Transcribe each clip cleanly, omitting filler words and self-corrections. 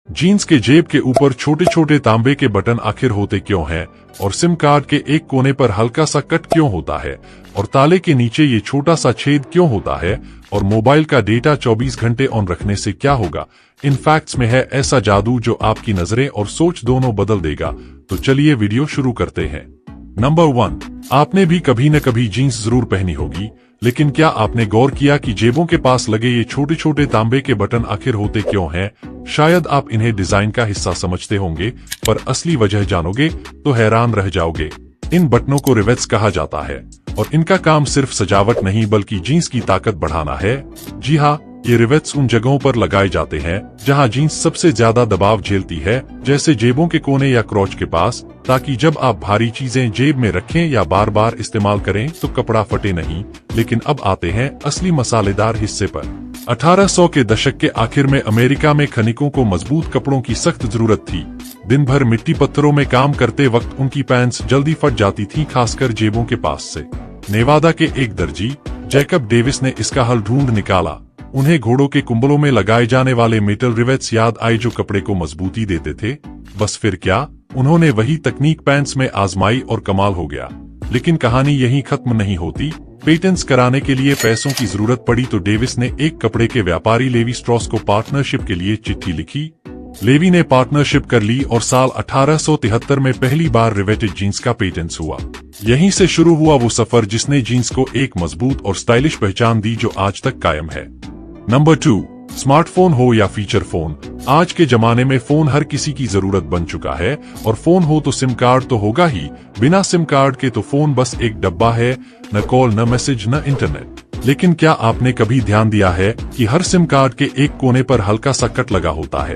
Jeans के जेब के ऊपर छोटे छोटे तांबे के बटन आखिर होते क्यों हैं, और सिम कार्ड के एक कोने पर हल्का सा कट क्यों होता है, और ताले के नीचे ये छोटा सा छेद क्यों होता है, और मोबाइल का डेटा 24 घंटे ऑन रखने से क्या होगा। इन फैक्ट्स में है ऐसा जादू जो आपकी नजरें और सोच दोनों बदल देगा। तो चलिए वीडियो शुरू करते हैं। नंबर 1, आपने भी कभी न कभी जीन्स जरूर पहनी होगी, लेकिन क्या आपने गौर किया कि जेबों के पास लगे ये छोटे छोटे तांबे के बटन आखिर होते क्यों हैं? शायद आप इन्हें डिजाइन का हिस्सा समझते होंगे, पर असली वजह जानोगे तो हैरान रह जाओगे। इन बटनों को रिवेट्स कहा जाता है और इनका काम सिर्फ सजावट नहीं बल्कि जीन्स की ताकत बढ़ाना है। जी हाँ, ये रिवेट्स उन जगहों पर लगाए जाते हैं जहां जीन्स सबसे ज्यादा दबाव झेलती है, जैसे जेबों के कोने या क्रोच के पास, ताकि जब आप भारी चीजें जेब में रखें या बार बार इस्तेमाल करें तो कपड़ा फटे नहीं। लेकिन अब आते हैं असली मसालेदार हिस्से पर। 1800 के दशक के आखिर में अमेरिका में खनिकों को मजबूत कपड़ों की सख्त जरूरत थी। दिन भर मिट्टी पत्थरों में काम करते वक्त उनकी पैंट्स जल्दी फट जाती थी, खासकर जेबों के पास से। नेवादा के एक दर्जी जैकब डेविस ने इसका हल ढूंढ निकाला। उन्हें घोड़ों के कुंबलों में लगाए जाने वाले मेटल रिवेट्स याद आए जो कपड़े को मजबूती देते थे। बस फिर क्या, उन्होंने वही तकनीक पैंट्स में आजमाई और कमाल हो गया। लेकिन कहानी यहीं खत्म नहीं होती। पेटेंट्स कराने के लिए पैसों की जरूरत पड़ी तो डेविस ने एक कपड़े के व्यापारी लेवी स्ट्रॉस को पार्टनरशिप के लिए चिट्ठी लिखी। लेवी ने पार्टनरशिप कर ली और साल 1873 में पहली बार रिवेटेड जीन्स का पेटेंट्स हुआ। यहीं से शुरू हुआ वो सफर जिसने जीन्स को एक मजबूत और स्टाइलिश पहचान दी जो आज तक कायम है। नंबर 2, स्मार्टफोन हो या फीचर फोन, आज के जमाने में फोन हर किसी की जरूरत बन चुका है। और फोन हो तो सिम कार्ड तो होगा ही, बिना सिम कार्ड के तो फोन बस एक डब्बा है, न कॉल न मैसेज न इंटरनेट। लेकिन क्या आपने कभी ध्यान दिया है कि हर सिम कार्ड के एक कोने पर हल्का सा कट लगा होता है?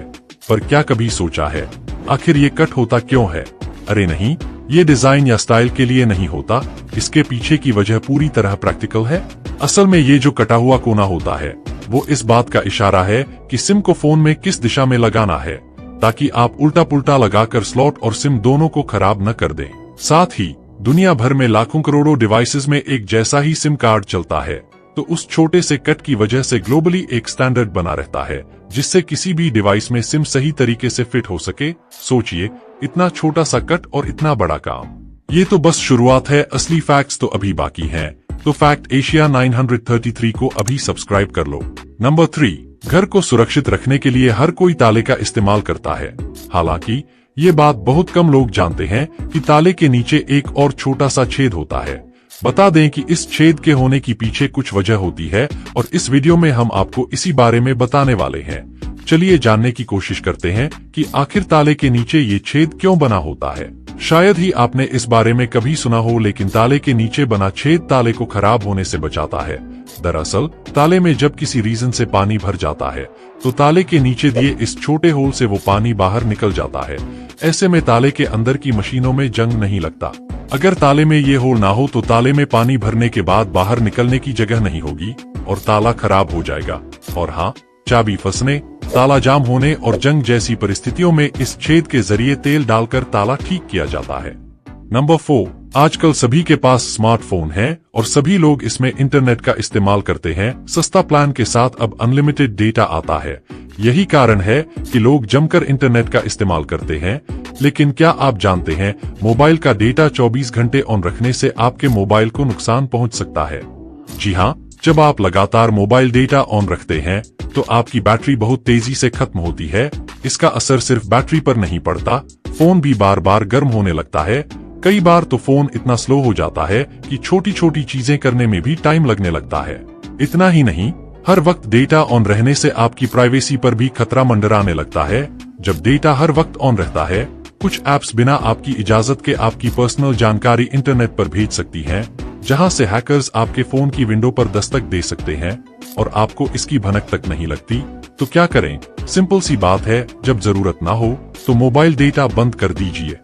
पर क्या कभी सोचा है आखिर ये कट होता क्यों है? अरे नहीं, ये डिजाइन या स्टाइल के लिए नहीं होता। इसके पीछे की वजह पूरी तरह प्रैक्टिकल है। असल में ये जो कटा हुआ कोना होता है वो इस बात का इशारा है कि सिम को फोन में किस दिशा में लगाना है, ताकि आप उल्टा पुल्टा लगाकर स्लॉट और सिम दोनों को खराब न कर दें। साथ ही दुनिया भर में लाखों करोड़ों डिवाइसेस में एक जैसा ही सिम कार्ड चलता है, तो उस छोटे से कट की वजह से ग्लोबली एक स्टैंडर्ड बना रहता है, जिससे किसी भी डिवाइस में सिम सही तरीके से फिट हो सके। सोचिए, इतना छोटा सा कट और इतना बड़ा काम। ये तो बस शुरुआत है, असली फैक्ट्स तो अभी बाकी हैं। तो फैक्ट एशिया 933 को अभी सब्सक्राइब कर लो। नंबर 3, घर को सुरक्षित रखने के लिए हर कोई ताले का इस्तेमाल करता है। हालांकि ये बात बहुत कम लोग जानते हैं कि ताले के नीचे एक और छोटा सा छेद होता है। बता दें कि इस छेद के होने की पीछे कुछ वजह होती है और इस वीडियो में हम आपको इसी बारे में बताने वाले हैं। चलिए जानने की कोशिश करते हैं कि आखिर ताले के नीचे ये छेद क्यों बना होता है। शायद ही आपने इस बारे में कभी सुना हो, लेकिन ताले के नीचे बना छेद ताले को खराब होने से बचाता है। दरअसल ताले में जब किसी रीजन से पानी भर जाता है तो ताले के नीचे दिए इस छोटे होल से वो पानी बाहर निकल जाता है। ऐसे में ताले के अंदर की मशीनों में जंग नहीं लगता। अगर ताले में ये होल ना हो तो ताले में पानी भरने के बाद बाहर निकलने की जगह नहीं होगी और ताला खराब हो जाएगा। और हाँ, चाबी फंसने, ताला जाम होने और जंग जैसी परिस्थितियों में इस छेद के जरिए तेल डालकर ताला ठीक किया जाता है। नंबर 4, आजकल सभी के पास स्मार्टफोन है और सभी लोग इसमें इंटरनेट का इस्तेमाल करते हैं। सस्ता प्लान के साथ अब अनलिमिटेड डेटा आता है। यही कारण है कि लोग जमकर इंटरनेट का इस्तेमाल करते हैं। लेकिन क्या आप जानते हैं, मोबाइल का डेटा 24 घंटे ऑन रखने से आपके मोबाइल को नुकसान पहुंच सकता है। जी हाँ, जब आप लगातार मोबाइल डेटा ऑन रखते हैं तो आपकी बैटरी बहुत तेजी से खत्म होती है। इसका असर सिर्फ बैटरी पर नहीं पड़ता, फोन भी बार बार गर्म होने लगता है। कई बार तो फोन इतना स्लो हो जाता है कि छोटी छोटी चीजें करने में भी टाइम लगने लगता है। इतना ही नहीं, हर वक्त डेटा ऑन रहने से आपकी प्राइवेसी पर भी खतरा मंडराने लगता है। जब डेटा हर वक्त ऑन रहता है, कुछ ऐप्स बिना आपकी इजाजत के आपकी पर्सनल जानकारी इंटरनेट पर भेज सकती हैं, जहां से हैकर्स आपके फोन की विंडो पर दस्तक दे सकते हैं और आपको इसकी भनक तक नहीं लगती। तो क्या करें? सिंपल सी बात है, जब जरूरत ना हो तो मोबाइल डेटा बंद कर दीजिए।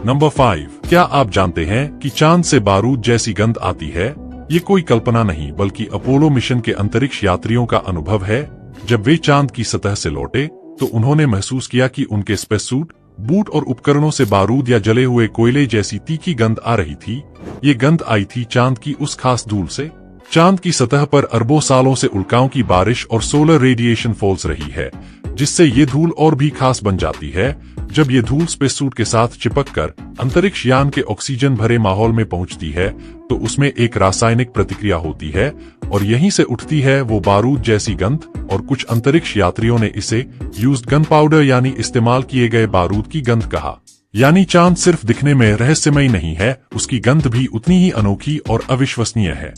नंबर 5, क्या आप जानते हैं कि चांद से बारूद जैसी गंध आती है? ये कोई कल्पना नहीं बल्कि अपोलो मिशन के अंतरिक्ष यात्रियों का अनुभव है। जब वे चांद की सतह से लौटे तो उन्होंने महसूस किया कि उनके स्पेस सूट, बूट और उपकरणों से बारूद या जले हुए कोयले जैसी तीखी गंध आ रही थी। ये गंध आई थी चांद की उस खास धूल से। चांद की सतह पर अरबों सालों से उल्काओं की बारिश और सोलर रेडिएशन फॉल्स रही है, जिससे ये धूल और भी खास बन जाती है। जब ये धूल स्पेससूट के साथ चिपककर अंतरिक्ष यान के ऑक्सीजन भरे माहौल में पहुंचती है, तो उसमें एक रासायनिक प्रतिक्रिया होती है और यहीं से उठती है वो बारूद जैसी गंध। और कुछ अंतरिक्ष यात्रियों ने इसे यूज्ड गन पाउडर यानी इस्तेमाल किए गए बारूद की गंध कहा। यानी चांद सिर्फ दिखने में रहस्यमयी नहीं है, उसकी गंध भी उतनी ही अनोखी और अविश्वसनीय है।